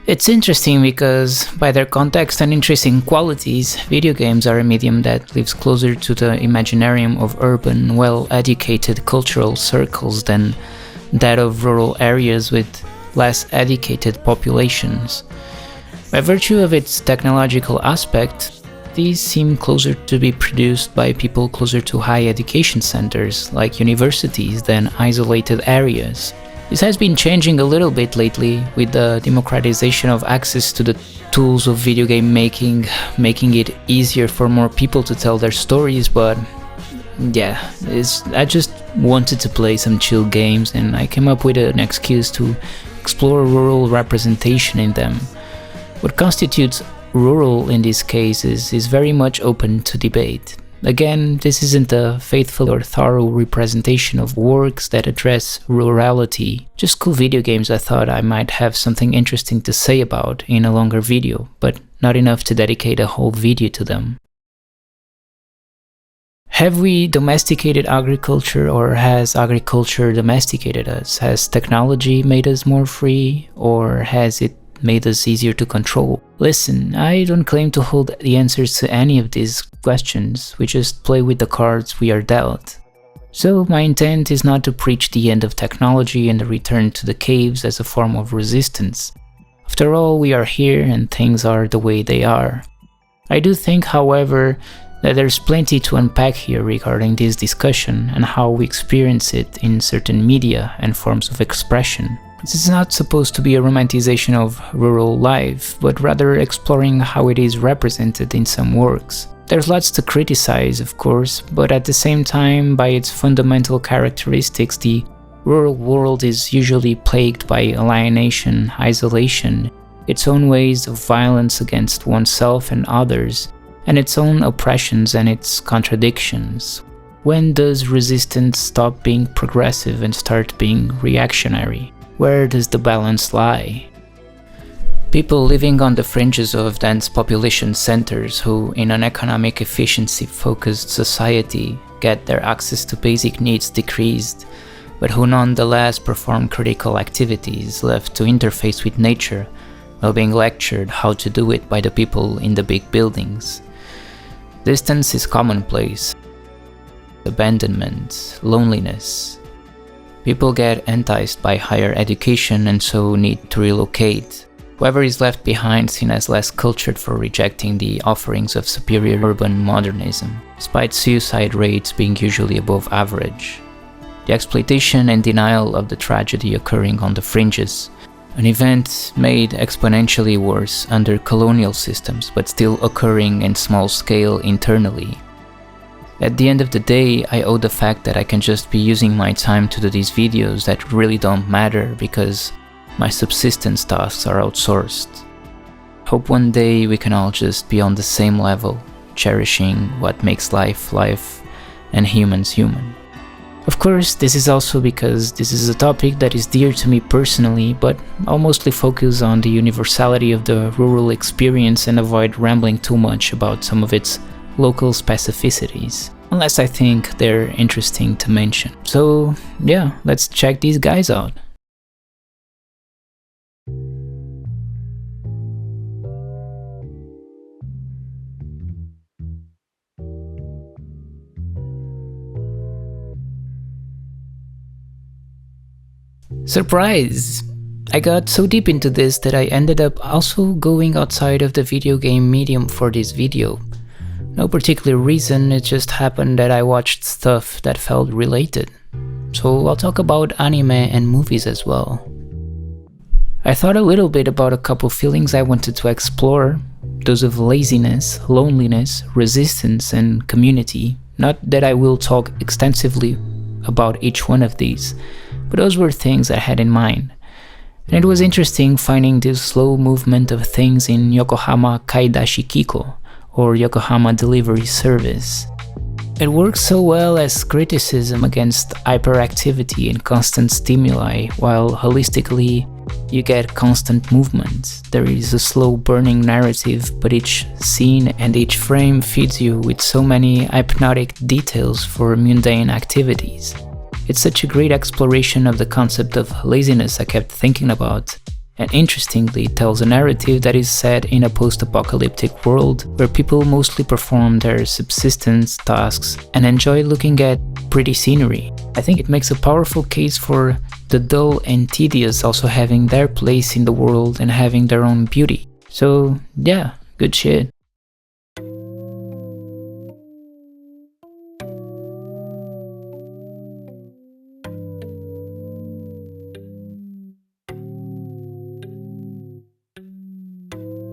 It's interesting because, by their context and interesting qualities, video games are a medium that lives closer to the imaginarium of urban, well-educated cultural circles than that of rural areas with less educated populations. By virtue of its technological aspect, these seem closer to be produced by people closer to high education centers, like universities, than isolated areas. This has been changing a little bit lately with the democratization of access to the tools of video game making it easier for more people to tell their stories, but yeah, I just wanted to play some chill games and I came up with an excuse to explore rural representation in them. What constitutes rural in these cases is very much open to debate. Again, this isn't a faithful or thorough representation of works that address rurality. Just cool video games I thought I might have something interesting to say about in a longer video, but not enough to dedicate a whole video to them. Have we domesticated agriculture, or has agriculture domesticated us? Has technology made us more free, or has it made us easier to control? Listen, I don't claim to hold the answers to any of these questions, we just play with the cards we are dealt. So my intent is not to preach the end of technology and the return to the caves as a form of resistance. After all, we are here and things are the way they are. I do think, however, that there's plenty to unpack here regarding this discussion and how we experience it in certain media and forms of expression. This is not supposed to be a romanticization of rural life, but rather exploring how it is represented in some works. There's lots to criticize, of course, but at the same time, by its fundamental characteristics, the rural world is usually plagued by alienation, isolation, its own ways of violence against oneself and others, and its own oppressions and its contradictions. When does resistance stop being progressive and start being reactionary? Where does the balance lie? People living on the fringes of dense population centers who, in an economic efficiency-focused society, get their access to basic needs decreased, but who nonetheless perform critical activities left to interface with nature while being lectured how to do it by the people in the big buildings. Distance is commonplace. Abandonment, loneliness. People get enticed by higher education and so need to relocate. Whoever is left behind seen as less cultured for rejecting the offerings of superior urban modernism, despite suicide rates being usually above average. The exploitation and denial of the tragedy occurring on the fringes, an event made exponentially worse under colonial systems but still occurring in small scale internally. At the end of the day, I owe the fact that I can just be using my time to do these videos that really don't matter because my subsistence tasks are outsourced. Hope one day we can all just be on the same level, cherishing what makes life life and humans human. Of course, this is also because this is a topic that is dear to me personally, but I'll mostly focus on the universality of the rural experience and avoid rambling too much about some of its local specificities, unless I think they're interesting to mention. So yeah, let's check these guys out. Surprise! I got so deep into this that I ended up also going outside of the video game medium for this video. No particular reason, it just happened that I watched stuff that felt related. So I'll talk about anime and movies as well. I thought a little bit about a couple feelings I wanted to explore, those of laziness, loneliness, resistance, and community. Not that I will talk extensively about each one of these, but those were things I had in mind. And it was interesting finding this slow movement of things in Yokohama kaidashi kikou, or Yokohama delivery service. It works so well as criticism against hyperactivity and constant stimuli, while holistically you get constant movement. There is a slow burning narrative, but each scene and each frame feeds you with so many hypnotic details for mundane activities. It's such a great exploration of the concept of laziness I kept thinking about, and interestingly tells a narrative that is set in a post-apocalyptic world where people mostly perform their subsistence tasks and enjoy looking at pretty scenery. I think it makes a powerful case for the dull and tedious also having their place in the world and having their own beauty. So yeah, good shit.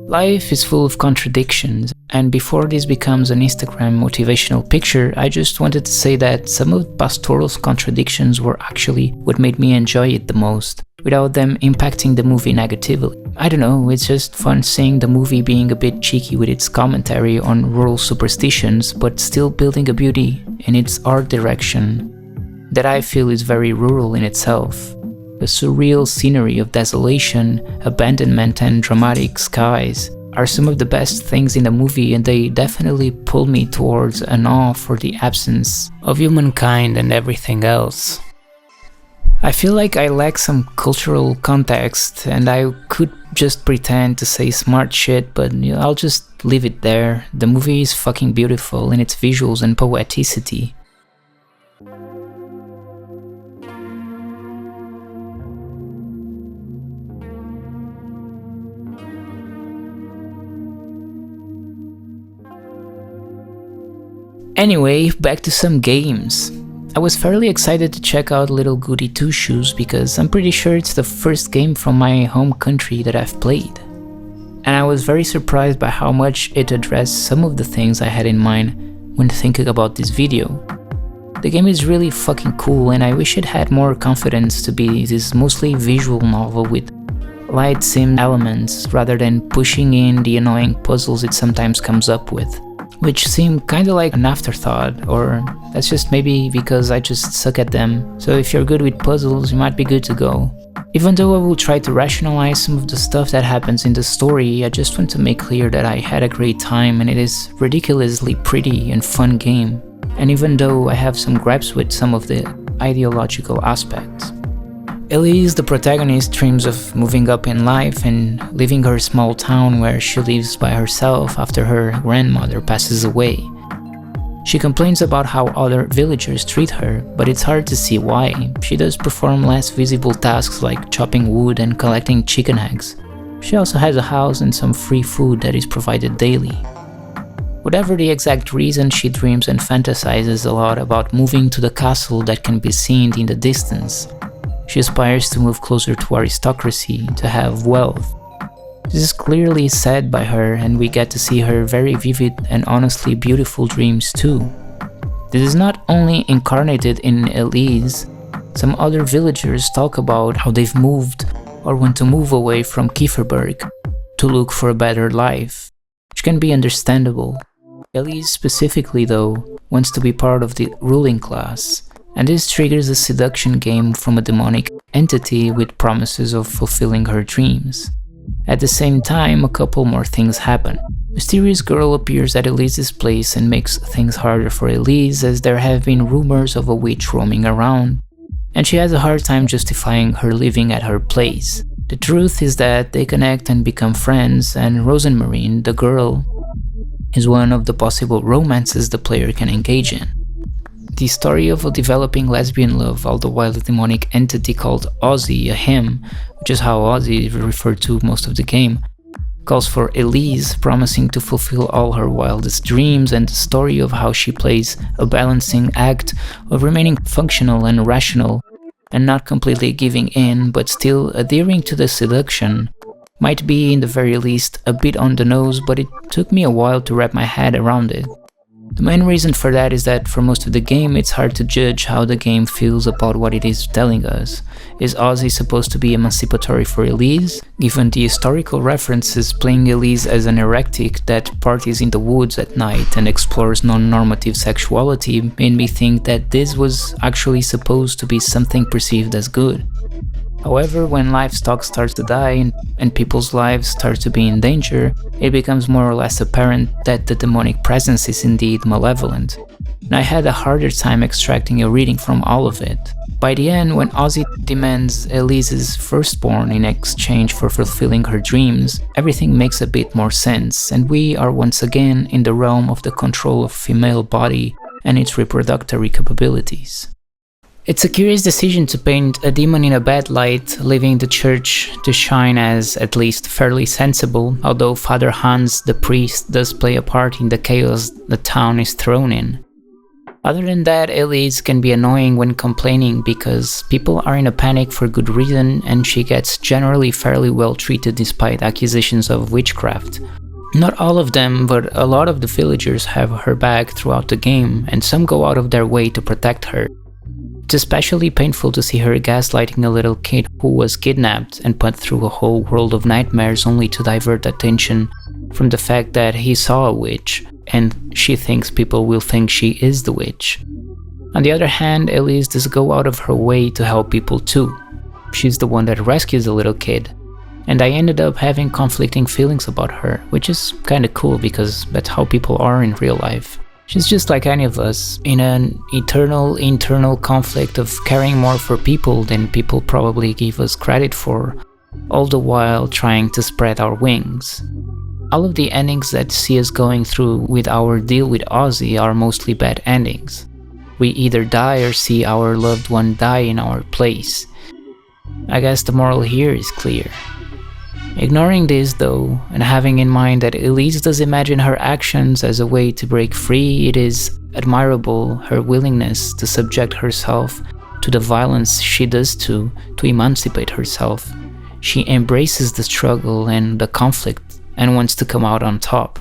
Life is full of contradictions, and before this becomes an Instagram motivational picture, I just wanted to say that some of Pastoral's contradictions were actually what made me enjoy it the most, without them impacting the movie negatively. I don't know, it's just fun seeing the movie being a bit cheeky with its commentary on rural superstitions, but still building a beauty in its art direction that I feel is very rural in itself. The surreal scenery of desolation, abandonment and dramatic skies are some of the best things in the movie, and they definitely pull me towards an awe for the absence of humankind and everything else. I feel like I lack some cultural context and I could just pretend to say smart shit, but I'll just leave it there. The movie is fucking beautiful in its visuals and poeticity. Anyway, back to some games. I was fairly excited to check out Little Goody Two Shoes because I'm pretty sure it's the first game from my home country that I've played. And I was very surprised by how much it addressed some of the things I had in mind when thinking about this video. The game is really fucking cool, and I wish it had more confidence to be this mostly visual novel with light sim elements rather than pushing in the annoying puzzles it sometimes comes up with, which seem kinda like an afterthought, or that's just maybe because I just suck at them. So if you're good with puzzles, you might be good to go. Even though I will try to rationalize some of the stuff that happens in the story, I just want to make clear that I had a great time and it is ridiculously pretty and fun game. And even though I have some gripes with some of the ideological aspects. Elise, the protagonist, dreams of moving up in life and leaving her small town where she lives by herself after her grandmother passes away. She complains about how other villagers treat her, but it's hard to see why. She does perform less visible tasks like chopping wood and collecting chicken eggs. She also has a house and some free food that is provided daily. Whatever the exact reason, she dreams and fantasizes a lot about moving to the castle that can be seen in the distance. She aspires to move closer to aristocracy, to have wealth. This is clearly said by her, and we get to see her very vivid and honestly beautiful dreams too. This is not only incarnated in Elise. Some other villagers talk about how they've moved or want to move away from Kieferberg to look for a better life, which can be understandable. Elise specifically, though, wants to be part of the ruling class, and this triggers a seduction game from a demonic entity with promises of fulfilling her dreams. At the same time, a couple more things happen. Mysterious girl appears at Elise's place and makes things harder for Elise, as there have been rumors of a witch roaming around, and she has a hard time justifying her living at her place. The truth is that they connect and become friends, and Rosenmarine, the girl, is one of the possible romances the player can engage in. The story of a developing lesbian love, all the while a demonic entity called Ozzy, a him, which is how Ozzy is referred to most of the game, calls for Elise, promising to fulfill all her wildest dreams, and the story of how she plays a balancing act of remaining functional and rational, and not completely giving in, but still adhering to the seduction, might be, in the very least, a bit on the nose, but it took me a while to wrap my head around it. The main reason for that is that for most of the game it's hard to judge how the game feels about what it is telling us. Is Ozzy supposed to be emancipatory for Elise? Given the historical references, playing Elise as an heretic that parties in the woods at night and explores non-normative sexuality made me think that this was actually supposed to be something perceived as good. However, when livestock starts to die and people's lives start to be in danger, it becomes more or less apparent that the demonic presence is indeed malevolent. and I had a harder time extracting a reading from all of it. By the end, when Ozzy demands Elise's firstborn in exchange for fulfilling her dreams, everything makes a bit more sense, and we are once again in the realm of the control of female body and its reproductory capabilities. It's a curious decision to paint a demon in a bad light, leaving the church to shine as at least fairly sensible, although Father Hans, the priest, does play a part in the chaos the town is thrown in. Other than that, Elise can be annoying when complaining because people are in a panic for good reason and she gets generally fairly well treated despite accusations of witchcraft. Not all of them, but a lot of the villagers have her back throughout the game, and some go out of their way to protect her. It's especially painful to see her gaslighting a little kid who was kidnapped and put through a whole world of nightmares only to divert attention from the fact that he saw a witch, and she thinks people will think she is the witch. On the other hand, Elise does go out of her way to help people too. She's the one that rescues the little kid, and I ended up having conflicting feelings about her, which is kinda cool because that's how people are in real life. She's just like any of us, in an eternal internal conflict of caring more for people than people probably give us credit for, all the while trying to spread our wings. All of the endings that see us going through with our deal with Ozzy are mostly bad endings. We either die or see our loved one die in our place. I guess the moral here is clear. Ignoring this though, and having in mind that Elise does imagine her actions as a way to break free, it is admirable her willingness to subject herself to the violence she does to emancipate herself. She embraces the struggle and the conflict and wants to come out on top.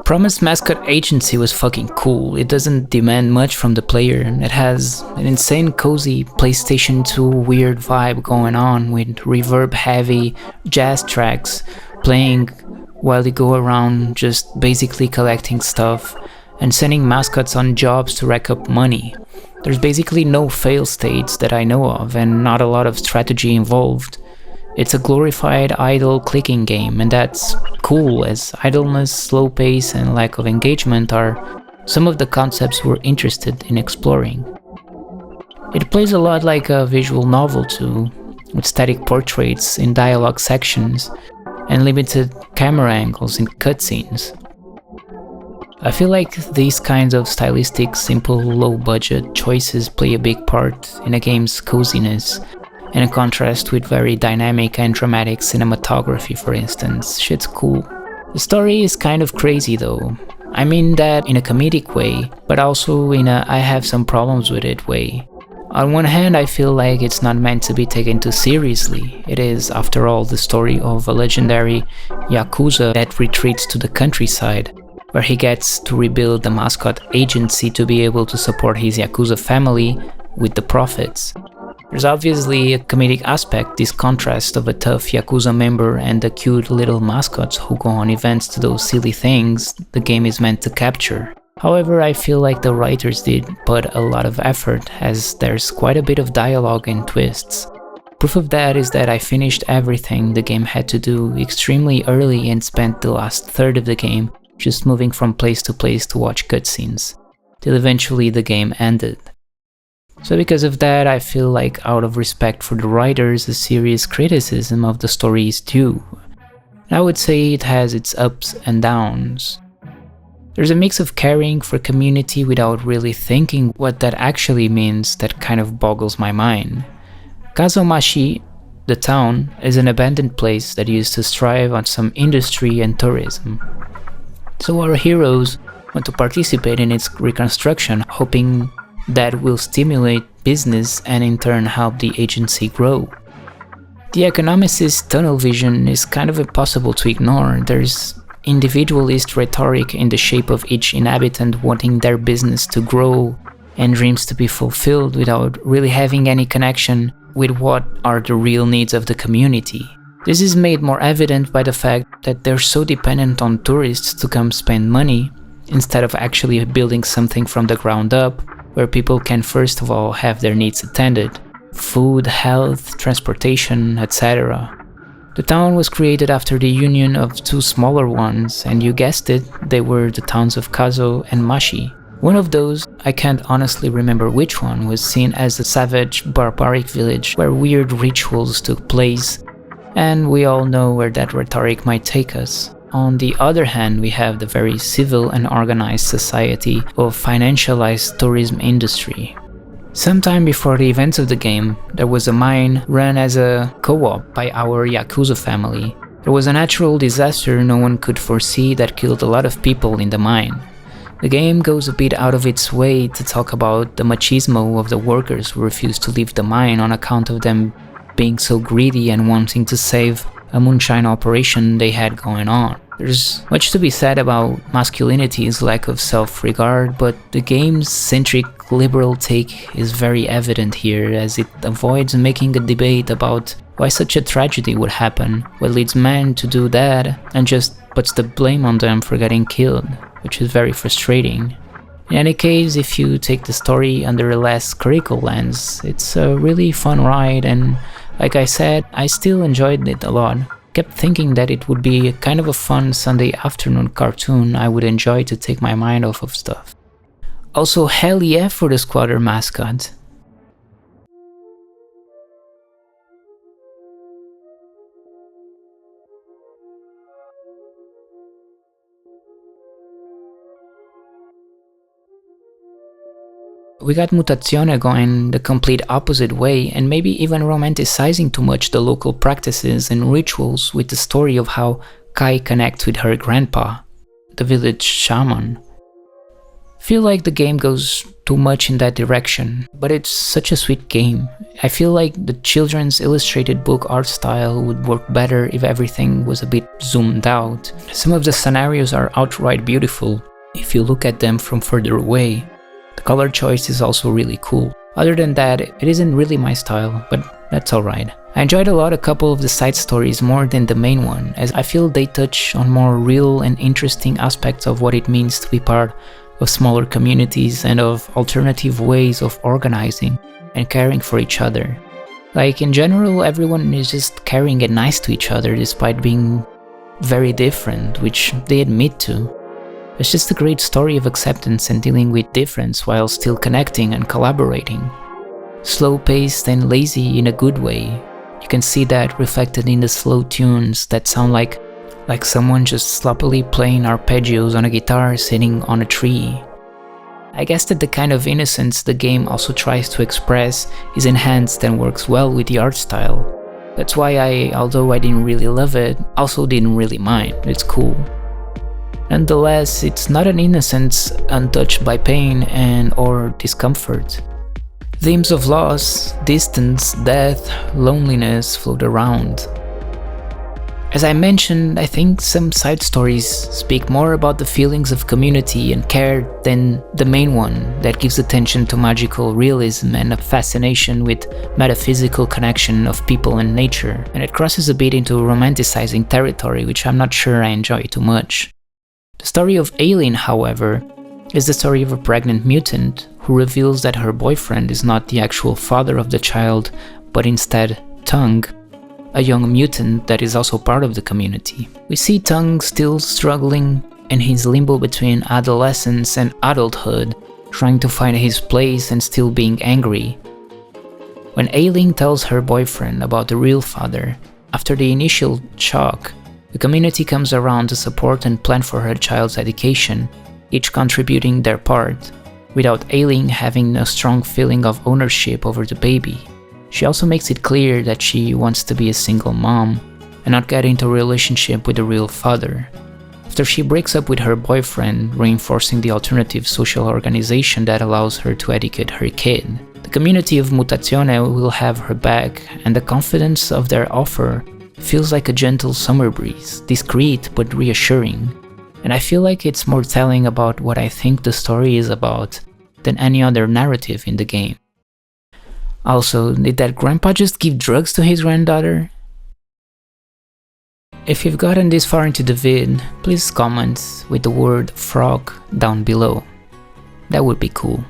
Promised Mascot Agency was fucking cool. It doesn't demand much from the player. It has an insane cozy PlayStation 2 weird vibe going on with reverb heavy jazz tracks playing while you go around just basically collecting stuff and sending mascots on jobs to rack up money. There's basically no fail states that I know of and not a lot of strategy involved. It's a glorified idle clicking game, and that's cool, as idleness, slow pace, and lack of engagement are some of the concepts we're interested in exploring. It plays a lot like a visual novel too, with static portraits in dialogue sections and limited camera angles in cutscenes. I feel like these kinds of stylistic, simple, low-budget choices play a big part in a game's coziness, in contrast with very dynamic and dramatic cinematography, for instance. Shit's cool. The story is kind of crazy though. I mean that in a comedic way, but also in a I have some problems with it way. On one hand, I feel like it's not meant to be taken too seriously. It is, after all, the story of a legendary Yakuza that retreats to the countryside, where he gets to rebuild the mascot agency to be able to support his Yakuza family with the profits. There's obviously a comedic aspect, this contrast of a tough Yakuza member and the cute little mascots who go on events to those silly things the game is meant to capture. However, I feel like the writers did put a lot of effort, as there's quite a bit of dialogue and twists. Proof of that is that I finished everything the game had to do extremely early and spent the last third of the game just moving from place to place to watch cutscenes, till eventually the game ended. So because of that, I feel like out of respect for the writers, a serious criticism of the story is due. I would say it has its ups and downs. There's a mix of caring for community without really thinking what that actually means that kind of boggles my mind. Kazomashi, the town, is an abandoned place that used to strive on some industry and tourism. So our heroes want to participate in its reconstruction, hoping that will stimulate business and in turn help the agency grow. The economicist's tunnel vision is kind of impossible to ignore. There's individualist rhetoric in the shape of each inhabitant wanting their business to grow and dreams to be fulfilled without really having any connection with what are the real needs of the community. This is made more evident by the fact that they're so dependent on tourists to come spend money, instead of actually building something from the ground up, where people can first of all have their needs attended: food, health, transportation, etc. The town was created after the union of two smaller ones, and you guessed it, they were the towns of Kazo and Mashi. One of those, I can't honestly remember which one, was seen as a savage, barbaric village where weird rituals took place, and we all know where that rhetoric might take us. On the other hand, we have the very civil and organized society of financialized tourism industry. Sometime before the events of the game, there was a mine run as a co-op by our Yakuza family. There was a natural disaster no one could foresee that killed a lot of people in the mine. The game goes a bit out of its way to talk about the machismo of the workers who refused to leave the mine on account of them being so greedy and wanting to save a moonshine operation they had going on. There's much to be said about masculinity's lack of self-regard, but the game's centric liberal take is very evident here, as it avoids making a debate about why such a tragedy would happen, what leads men to do that, and just puts the blame on them for getting killed, which is very frustrating. In any case, if you take the story under a less critical lens, it's a really fun ride, and like I said, I still enjoyed it a lot. Kept thinking that it would be kind of a fun Sunday afternoon cartoon I would enjoy to take my mind off of stuff. Also, hell yeah for the squatter mascot. We got mutazione going the complete opposite way, and maybe even romanticizing too much the local practices and rituals with the story of how Kai connects with her grandpa, the village shaman. Feel like the game goes too much in that direction, but it's such a sweet game. I feel like the children's illustrated book art style would work better if everything was a bit zoomed out. Some of the scenarios are outright beautiful if you look at them from further away. The color choice is also really cool. Other than that, it isn't really my style, but that's alright. I enjoyed a couple of the side stories more than the main one, as I feel they touch on more real and interesting aspects of what it means to be part of smaller communities and of alternative ways of organizing and caring for each other. Like, in general, everyone is just caring and nice to each other despite being very different, which they admit to. It's just a great story of acceptance and dealing with difference while still connecting and collaborating. Slow-paced and lazy in a good way. You can see that reflected in the slow tunes that sound like someone just sloppily playing arpeggios on a guitar sitting on a tree. I guess that the kind of innocence the game also tries to express is enhanced and works well with the art style. That's why although I didn't really love it, also didn't really mind. It's cool. Nonetheless, it's not an innocence untouched by pain and or discomfort. Themes of loss, distance, death, loneliness float around. As I mentioned, I think some side stories speak more about the feelings of community and care than the main one that gives attention to magical realism and a fascination with metaphysical connection of people and nature, and it crosses a bit into romanticizing territory, which I'm not sure I enjoy too much. The story of Aileen, however, is the story of a pregnant mutant who reveals that her boyfriend is not the actual father of the child, but instead Tung, a young mutant that is also part of the community. We see Tung still struggling in his limbo between adolescence and adulthood, trying to find his place and still being angry. When Aileen tells her boyfriend about the real father, after the initial shock, the community comes around to support and plan for her child's education, each contributing their part, without Aileen having a strong feeling of ownership over the baby. She also makes it clear that she wants to be a single mom and not get into a relationship with the real father. After she breaks up with her boyfriend, reinforcing the alternative social organization that allows her to educate her kid, the community of Mutazione will have her back, and the confidence of their offer feels like a gentle summer breeze, discreet but reassuring. And I feel like it's more telling about what I think the story is about than any other narrative in the game. Also, did that grandpa just give drugs to his granddaughter? If you've gotten this far into the vid, please comment with the word frog down below. That would be cool.